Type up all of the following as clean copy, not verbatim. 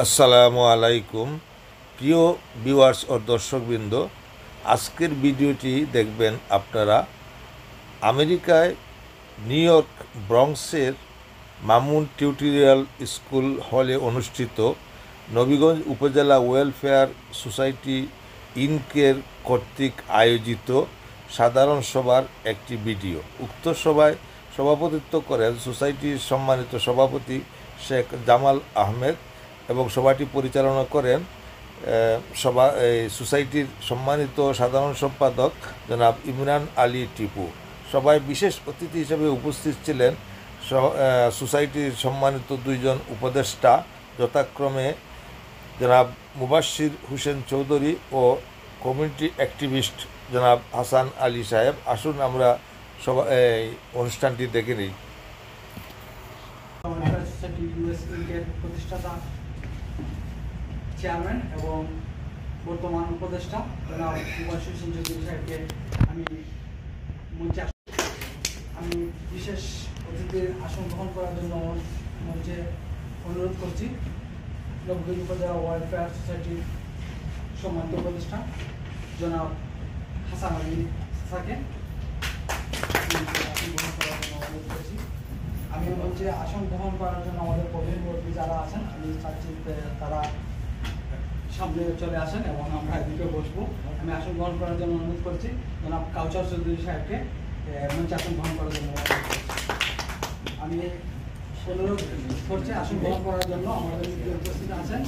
আসসালামু আলাইকুম প্রিয় ভিউয়ার্স ও দর্শকবৃন্দ, আজকের ভিডিওটি দেখবেন আপনারা আমেরিকায় নিউ ইয়র্ক ব্রঙ্কসের মামুন টিউটোরিয়াল স্কুল হলে অনুষ্ঠিত নবীগঞ্জ উপজেলা ওয়েলফেয়ার সোসাইটি ইনকের কর্তৃক আয়োজিত সাধারণ সভার একটি ভিডিও। উক্ত সভায় সভাপতিত্ব করেন সোসাইটির সম্মানিত সভাপতি শেখ জামাল আহমেদ এবং সভাটি পরিচালনা করেন সোসাইটির সম্মানিত সাধারণ সম্পাদক জনাব ইমরান আলী টিপু। সভায় বিশেষ অতিথি হিসেবে উপস্থিত ছিলেন সোসাইটির সম্মানিত দুইজন উপদেষ্টা, যথাক্রমে জনাব মুবাশির হোসেন চৌধুরী ও কমিউনিটি অ্যাক্টিভিস্ট জনাব হাসান আলী সাহেব। আসুন আমরা অনুষ্ঠানটি দেখে নিই। প্রতিষ্ঠাতা চেয়ারম্যান এবং বর্তমান উপদেষ্টা জনাব মুবাশির হোসেন চৌধুরী সাহেবকে আমি বিশেষ অতিথির আসন গ্রহণ করার জন্য মঞ্চে অনুরোধ করছি। নবীগঞ্জ উপজেলা ওয়েলফেয়ার সোসাইটির সম্মানিত উপদেষ্টা জনাব হাসান আলী স্যারকে অনুরোধ করছি। আমি মঞ্চে আসন গ্রহণ করার জন্য আমাদের প্রবীণ যারা আছেন আমি চাচ্ছি তারা সামনে চলে আসেন এবং আমরা এদিকে বসবো। আমি আসন গ্রহণ করার জন্য অনুরোধ করছি জনাব কাউচার চৌধুরী সাহেবকে মঞ্চে আসন গ্রহণ করার জন্য আমি অনুরোধ করছি। আসন গ্রহণ করার জন্য আমাদের উপস্থিত আছেন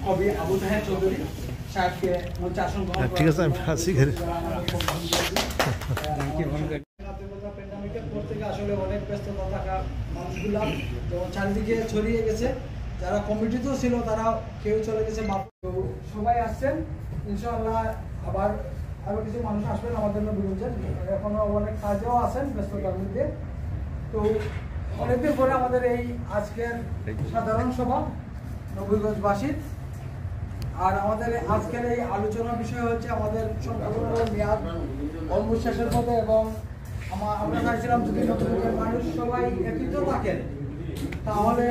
কবি আবু তাহের চৌধুরী সাহেবকে মঞ্চে আসন গ্রহণ করার আসলে অনেক ব্যস্ততা থাকা মানুষগুলা যেমন চারিদিকে ছড়িয়ে গেছে, যারা কমিটিতেও ছিল তারা কেউ চলে গেছে, সবাই আসছেন। ইনশাআল্লাহ আবার আরো কিছু মানুষ আসবেন আমাদের নবীগঞ্জের, এখনো অনেক কাজেও আছেন ব্যস্ততার মধ্যে। তো অনেকদিন পরে আমাদের এই আজকের সাধারণ সভা নবীগঞ্জবাসীর, আর আমাদের আজকের এই আলোচনার বিষয় হচ্ছে আমাদের সম্পূর্ণ মেয়াদ অলমোস্ট শেষের পথে এবং আমরা চাইছিলাম যদি নতুন মানুষ সবাই একত্রিত থাকেন তাহলে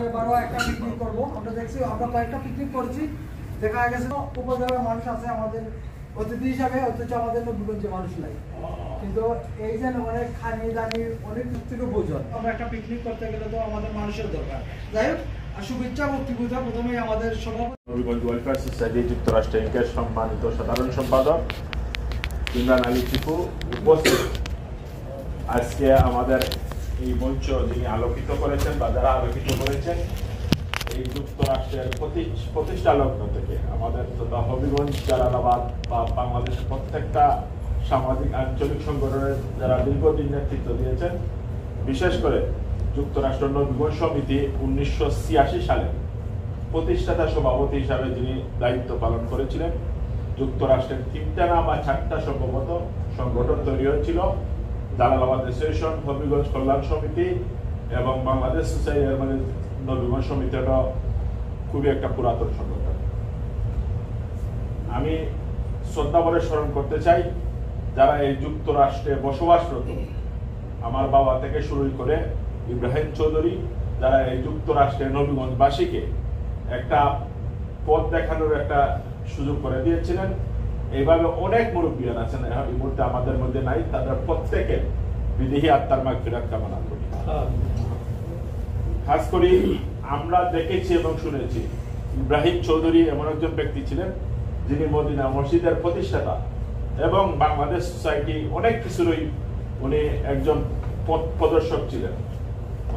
এবারও একটা পিকনিক করবো। আমরা দেখছি আমরা কয়েকটা পিকনিক করছি, দেখা গেছে উপজেলার মানুষ আছে আমাদের অতিথি হিসাবে, অথচ আমাদের নবীগঞ্জে মানুষ নাই। কিন্তু এই যে অনেক খানি দানি অনেক থেকে বোঝন, আমরা একটা পিকনিক করতে গেলে তো আমাদের মানুষের দরকার। যাই হোক, শুভেচ্ছা বক্তব্য প্রথমেই আমাদের সভাপতি নবীগঞ্জ ওয়েলফেয়ার সোসাইটি যুক্তরাষ্ট্র ইনকের সম্মানিত সাধারণ সম্পাদক ইমরান আলী টিপু উপস্থিত। আজকে আমাদের এই মঞ্চ যিনি আলোকিত করেছেন বা যারা আলোকিত করেছেন, এই যুক্তরাষ্ট্রের প্রতিষ্ঠা লগ্ন থেকে আমাদের হবিগঞ্জ, জালালাবাদ বা বাংলাদেশের প্রত্যেকটা সামাজিক আঞ্চলিক সংগঠনের যারা দীর্ঘদিন নেতৃত্ব দিয়েছেন, বিশেষ করে যুক্তরাষ্ট্র নবীগঞ্জ সমিতি 1986 সালে প্রতিষ্ঠাতা সভাপতি হিসাবে যিনি দায়িত্ব পালন করেছিলেন। যুক্তরাষ্ট্রের 3টা না বা 4টা সম্ভবত সংগঠন তৈরি হয়েছিল, জালালাবাদ অ্যাসোসিয়েশন, হবিগঞ্জ কল্যাণ সমিতি এবং বাংলাদেশ সোসাইটি, মানে নবীগঞ্জ সমিতিটা খুবই একটা পুরাতন সংগঠন। আমি শ্রদ্ধা ভরে স্মরণ করতে চাই যারা এই যুক্তরাষ্ট্রে বসবাসরত, আমার বাবা থেকে শুরু করে ইব্রাহিম চৌধুরী, যারা এই যুক্তরাষ্ট্রের নবীগঞ্জবাসীকে একটা পথ দেখানোর একটা সুযোগ করে দিয়েছিলেন। এইভাবে অনেক মুরব্বিয়ান আছেন, এই মুহূর্তে আমাদের মধ্যে নাই, তাদের প্রত্যেকের বিদেহী আত্মার মাগফিরাত কামনা করি। খাস করে আমরা দেখেছি এবং শুনেছি ইব্রাহিম চৌধুরী এমন একজন ব্যক্তি ছিলেন যিনি মদিনা মসজিদের প্রতিষ্ঠাতা এবং বাংলাদেশ সোসাইটি অনেক কিছুরই উনি একজন প্রদর্শক ছিলেন।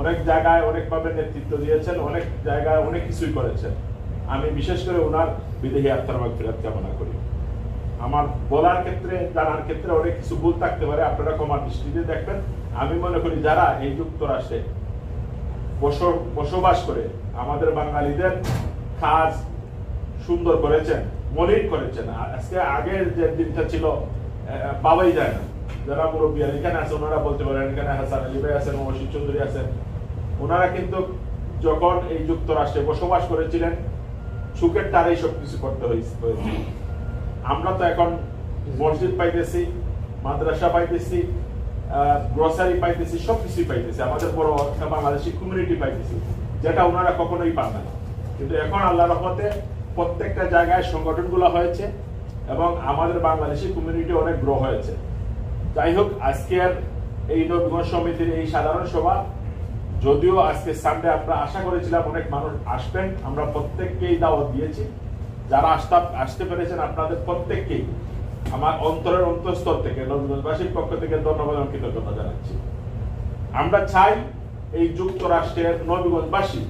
অনেক জায়গায় অনেকভাবে নেতৃত্ব দিয়েছেন, অনেক জায়গায় অনেক কিছুই করেছেন। আমি বিশেষ করে ওনার বিদেহী আত্মার মাগফিরাত কামনা করি। আমার বলার ক্ষেত্রে, জানার ক্ষেত্রে অনেক কিছু ভুল থাকতে পারে, আপনারা ক্ষমার দৃষ্টিতে দেখবেন। আমি মনে করি যারা এই যুক্তরাষ্ট্রে বসবাস করে আমাদের বাঙালিদের কাজ সুন্দর করেছেন, মলিন করেছেন। আজকে আগের যে দিনটা ছিল বাবাই যায় না, যারা মুরব্বী এখানে আছে ওনারা বলতে পারেন, এখানে হাসান আলী ভাই আছেন, মুবাশির চৌধুরী আছেন, ওনারা কিন্তু যখন এই যুক্তরাষ্ট্রে বসবাস করেছিলেন সুখের তারাই সবকিছু করতে হয়েছে। আমরা তো এখন মসজিদ পাইতেছি, মাদ্রাসা পাইতেছি, গ্রোসারি পাইতেছি, সবকিছুই পাইতেছি, আমাদের বড় বাংলাদেশি কমিউনিটি পাইতেছি, যেটা ওনারা কখনোই পান না। কিন্তু এখন আল্লাহর রহমতে প্রত্যেকটা জায়গায় সংগঠনগুলো হয়েছে এবং আমাদের বাংলাদেশি কমিউনিটি অনেক গ্রো হয়েছে। যাই হোক, আজকের এই নবীগঞ্জ সমিতির এই সাধারণ সভা, যদিও আজকে সানডে আমরা আশা করেছিলাম অনেক মানুষ আসবেন, আমরা প্রত্যেককেই দাওয়াত দিয়েছি। যারা আসতে পেরেছেন আপনাদের প্রত্যেককেই আমার অন্তরের অন্তঃস্থল থেকে নবীগঞ্জবাসীর পক্ষ থেকে ধন্যবাদ এবং কৃতজ্ঞতা জানাচ্ছি। আমরা চাই এই যুক্তরাষ্ট্রের নবীগঞ্জবাসী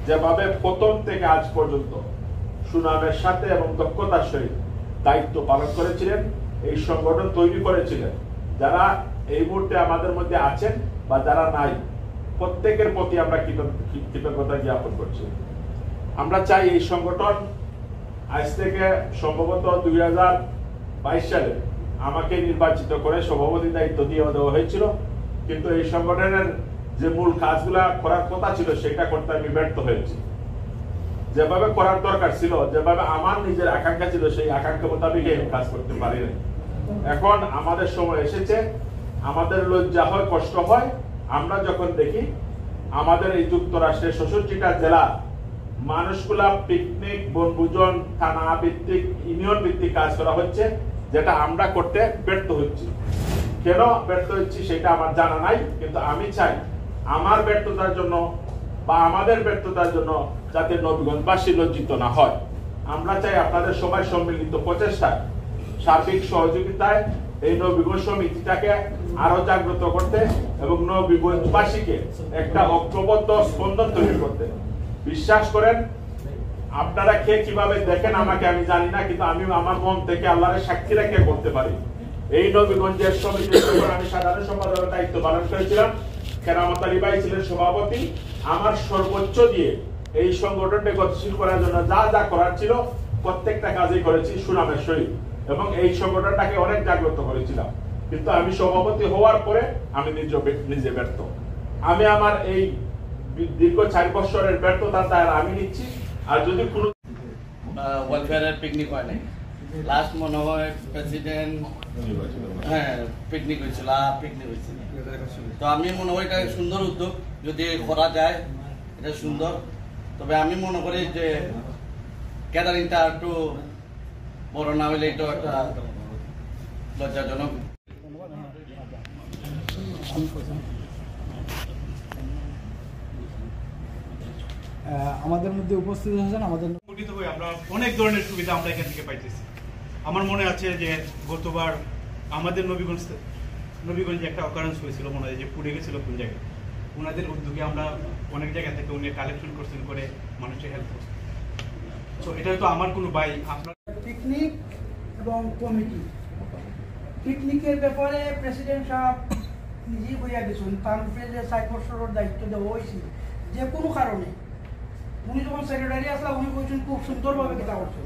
যেভাবে প্রথম থেকে আজ পর্যন্ত সুনামের সাথে এবং দক্ষতার সহিত দায়িত্ব পালন করেছিলেন, এই সংগঠন তৈরি করেছিলেন, যারা এই মুহূর্তে আমাদের মধ্যে আছেন বা যারা নাই, প্রত্যেকের প্রতি আমরা কৃতজ্ঞতা জ্ঞাপন করছি। আমরা চাই এই সংগঠন আজ থেকে সম্ভবত 2022 সালে আমাকে নির্বাচিত করে সভাপতি দায়িত্ব দিয়ে দেওয়া হয়েছিল, কিন্তু এই সংগঠনের যে মূল কাজগুলা করার কথা ছিল সেটা করতে আমি ব্যর্থ হয়েছি। যেভাবে করার দরকার ছিল, যেভাবে আমার নিজের আকাঙ্ক্ষা ছিল, সেই আকাঙ্ক্ষা মোতাবেক এই কাজ করতে পারি না। এখন আমাদের সময় এসেছে, আমাদের লজ্জা হয়, কষ্ট হয় আমরা যখন দেখি আমাদের এই যুক্তরাষ্ট্রের 66টা জেলা মানুষগুলা পিকনিক, বনভোজন, থানা ভিত্তিক, ইউনিয়ন ভিত্তিক কাজ করা হচ্ছে, যেটা আমরা করতে ব্যর্থ হচ্ছি। কেন ব্যর্থ হচ্ছি সেটা আমার জানা নাই, কিন্তু আমি চাই আমার ব্যর্থতার জন্য বা আমাদের ব্যর্থতার জন্য যাতে নবীগঞ্জবাসী লজ্জিত না হয়। আমরা চাই আপনাদের সবাই সম্মিলিত প্রচেষ্টায়, সার্বিক সহযোগিতায় এই নবীগঞ্জ সমিতিটাকে আরো জাগ্রত করতে এবং নবীগঞ্জবাসীকে একটা ঐক্যবদ্ধ স্পন্দন তৈরি করতে। বিশ্বাস করেন, আপনারা কে কিভাবে দেখেন আমাকে আমি জানি না, কিন্তু আমি আমার মন থেকে আল্লাহর সাক্ষী রেখে বলতে পারি, এই নবীগঞ্জের সমিতির যখন আমি সাধারণ সম্পাদকের দায়িত্ব পালন করেছিলাম, কেরামত আলী ভাই ছিলেন সভাপতি, আমার সর্বোচ্চ দিয়ে এই সংগঠনকে গতিশীল করার জন্য যা যা করার ছিল প্রত্যেকটা কাজই করেছি সুনামের সহিত, এবং এই সংগঠনটাকে অনেক জাগ্রত করেছিলাম। কিন্তু আমি সভাপতি হওয়ার পরে আমি নিজে ব্যর্থ। আমি আমার এই দীর্ঘ 4 বছরের ব্যর্থতা তার আমি নিচ্ছি। আর যদি কোনো ওয়েলফেয়ারের পিকনিক হয় নাই, লাস্ট মনে হয় প্রেসিডেন্ট পিকনিক হয়েছিল, পিকনিক হয়েছিল। তো আমি মনে করি এটা সুন্দর উদ্যোগ, যদি করা যায় এটা সুন্দর। তবে আমি মনে করি যে গ্যাদারিংটা একটু বড় না হইলে এটা একটা লজ্জাজনক। আমাদের মধ্যে উপস্থিত আছেন আমাদের আমরা অনেক ধরনের সুবিধা আমরা এখান থেকে পাইতেছি। আমার মনে আছে যে গতবার আমাদের নবীগঞ্জে একটা অকারেন্স হয়েছিল, মনে হয় যে পুড়ে গেছিল কোন জায়গায়, ওনাদের উদ্যোগে আমরা অনেক জায়গা থেকে উনি কালেকশন করছেন, করে মানুষের হেল্প করছেন। তো এটা তো আমার কোনো ভাই আপনার পিকনিক এবং কমিটি, পিকনিকের ব্যাপারে প্রেসিডেন্ট সাহেব নিজেই বইয়া গেছেন, তার উপরে যে 4 বছরের দায়িত্ব দেওয়া হয়েছে যে কোনো কারণে। উনি যখন সেক্রেটারি আসলা উনি বলছেন খুব সুন্দরভাবে কথা করছেন,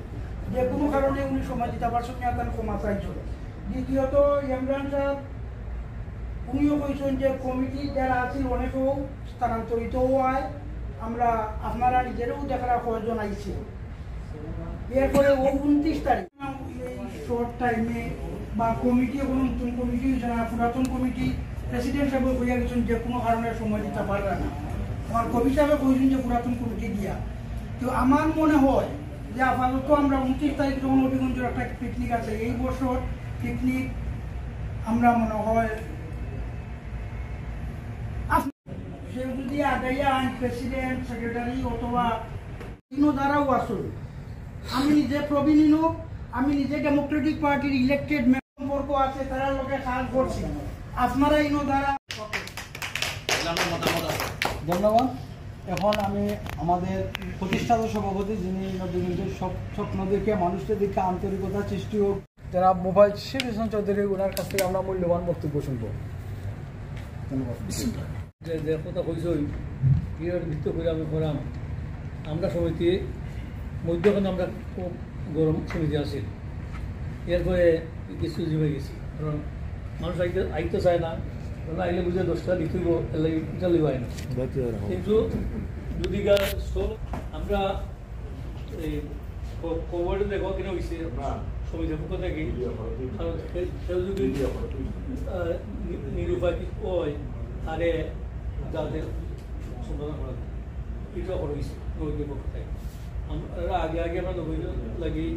যে কোনো কারণে উনি সময় দিতে পারছেন না, তার ক্ষমা চাইছেন। দ্বিতীয়ত ইমরান সাহেব উনিও বলছেন যে কমিটি যারা আছে অনেকেও স্থানান্তরিত হয়, আমরা আপনারা নিজেরাও দেখার প্রয়োজন আইছে। এরপরে ও 29 তারিখ এই শর্ট টাইমে বা কমিটি কোনো নতুন কমিটি হয়েছে না, পুরাতন কমিটি প্রেসিডেন্ট সাহেব বইয়া গেছেন যে কোনো কারণে সময় দিতে পারবে না। আমার কবি সাহেব বলছেন যে পুরাতন কমিটি দিয়া। তো আমার মনে হয় যে আপাতত আমরা 29 তারিখ যখন নবীগঞ্জের একটা পিকনিক আছে, এই বছর পিকনিক আমরা মনে হয় সে যদি আদাইয়া আইন প্রেসিডেন্ট, সেক্রেটারি অথবা ইনো দ্বারাও আসুন। আমি নিজে প্রবীণ ইনো, আমি নিজে ডেমোক্রেটিক পার্টির ইলেক্টেড সম্পর্ক আছে, তারা লোকে কাজ করছি। আপনারা ইনো দ্বারা ধন্যবাদ। এখন আমি আমাদের প্রতিষ্ঠাতা সভাপতি, যিনি নবীগঞ্জের স্বপ্নদেরকে মানুষদেরকে আন্তরিকতা সৃষ্টি হোক, যারা মোবাইল শির হোসেন চৌধুরী, ওনার কাছ থেকে আমরা মূল্যবান বক্তব্য শুনব। ধন্যবাদ। যে কথা কইসই এর ভিত্তি করে আমি করাম। আমরা সমিতি মধ্যখানে আমরা খুব গরম সমিতি আছি, এরপরে কিছু জমে গেছি, কারণ মানুষ আইতে চায় না, আইলে বুঝে 10টা লিখিব চালিব হয় না। কিন্তু যদি আমরা এই খবরে দেখো কিনা হয়েছে সমিতির পক্ষ থেকে, কেউ যদি নিরুপায় হয় তাহলে যাদের সম্পাদন করা এটা করা হয়েছে। নবীনের পক্ষ থেকে আমরা আগে আমরা নবীন লাগি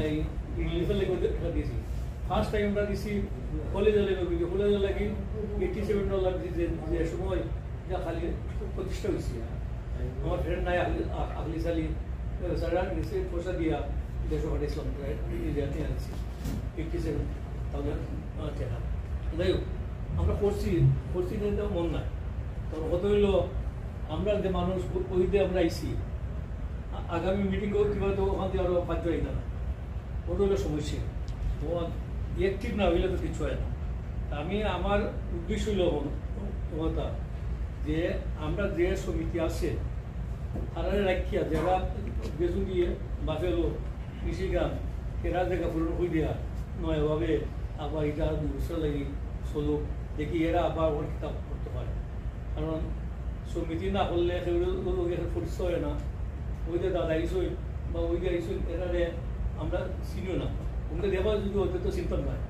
এই রিলিফের লেগে দিয়েছি ফার্স্ট টাইম আমরা দিছি কলেজে লাগি $87 দিয়েছি যে সময় যা খালি প্রতিষ্ঠা হয়েছে আমার ফ্রেন্ড নাই আগলি সালি সারা নিচে পয়সা দিয়া 150 ইসলাম ইন্ডিয়াতে আনছি 87,000 টাকা যাই হোক আমরা করছি নিতে মন নাই তো কত হইলো আমরা যে মানুষ ওইতে আমরা আইসি আগামী মিটিং কিবা তো ওখান থেকে আরো বাধ্য হই না ওটা হলো সমস্যা ও অ্যাক্টিভ না হইলে তো কিছু হয় না আমি আমার উদ্দেশ্য হইল কথা যে আমরা যে সমিতি আছে তারা রাখিয়া যারা বেজু দিয়ে বাফেলো কৃষিগ্রাম এরা জায়গা পূরণ হয়ে দেওয়া নয়ভাবে আবার এটা 2 বছর লাগি চলুক দেখি এরা আবার ওর কিতাব করতে পারে কারণ সমিতি না করলে সেগুলো পরিচয় হয় না ওই যে দাদা আইসই বা ওই যে আইসই এখানে আমরা চিনিও না ওকে দেওয়া যদি ওদের তো চিন্তা নয়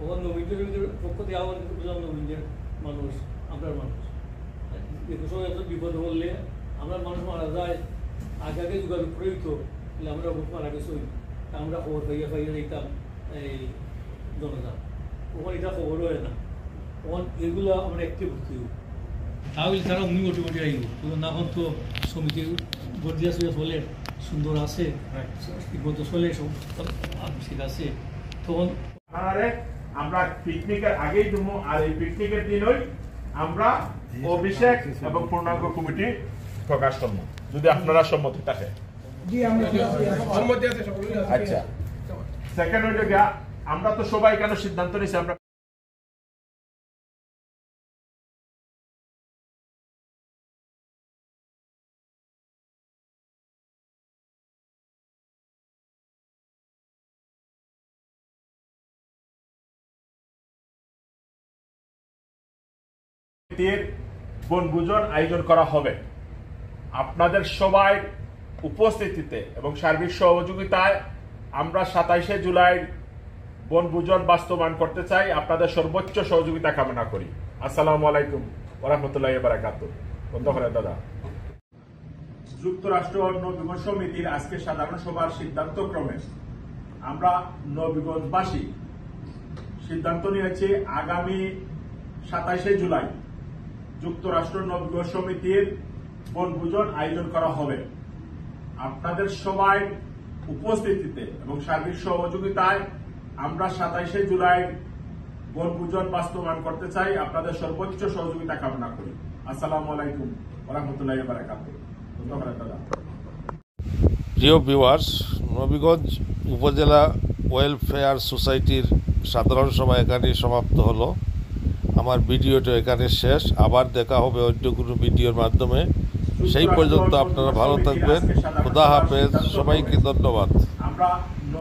ওখান নবীনদের পক্ষ থেকে আবার বুঝলাম নবীনদের মানুষ আমরার মানুষ এত বিপদ বললে আমরা মানুষ মারা যায় আগে যোগাযোগ করে দিত তাহলে আমরা মারা গেছি আমরা খবর পাইয়া দিতাম এই জনতা ওখানে এটা খবরও হয় না তখন এগুলো আমরা একটি ভর্তি হব তাহলে তারা উনি মোটামুটি আইব না হন তো সমিতি গর্জিয়া চলে সুন্দর আছে ঠিকমতো চলে সব ঠিক আছে তখন আমরা পিকনিকের আগেই দেবো আর এই পিকনিকের দিনই আমরা অভিষেক এবং পূর্ণাঙ্গ কমিটি প্রকাশ করবো যদি আপনারা সম্মতি থাকে আচ্ছা সেকেন্ড হইল গিয়া আমরা তো সবাই কেন সিদ্ধান্ত নিছি আমরা বনভোজন আয়োজন করা হবে আপনাদের সবাই উপস্থিতিতে এবং সার্বিক সহযোগিতায় আমরা 27 জুলাই বনভোজন বাস্তবায়ন করতে চাই আপনাদের সর্বোচ্চ সহযোগিতা কামনা করি আসসালামু আলাইকুম ওয়া রাহমাতুল্লাহি ওয়া বারাকাতুহু বন্ধ করে দাদা যুক্তরাষ্ট্র নবীগঞ্জ সমিতির আজকে সাধারণ সভার সিদ্ধান্ত ক্রমে আমরা নবীগঞ্জবাসী সিদ্ধান্ত নিয়েছি আগামী 27 জুলাই যুক্তরাষ্ট্র নবীগঞ্জ সমিতির বনভোজন আয়োজন করা হবে আপনাদের সবাই উপস্থিতিতে এবং সার্বিক সহযোগিতায় আমরা 27 জুলাই বনভোজন বাস্তবায়ন করতে চাই আপনাদের সর্বোচ্চ সহযোগিতা কামনা করি আসসালামু আলাইকুম ওয়া রাহমাতুল্লাহি ওয়া বারাকাতুহু প্রিয় ভিউয়ার্স নবীগঞ্জ উপজেলা ওয়েলফেয়ার সোসাইটির সাধারণ সভা এখানে সমাপ্ত হলো আমার ভিডিওটা এখানে শেষ আবার দেখা হবে অন্য কোনো ভিডিওর মাধ্যমে সেই পর্যন্ত আপনারা ভালো থাকবেন খোদা হাফেজ সবাইকে ধন্যবাদ আমরা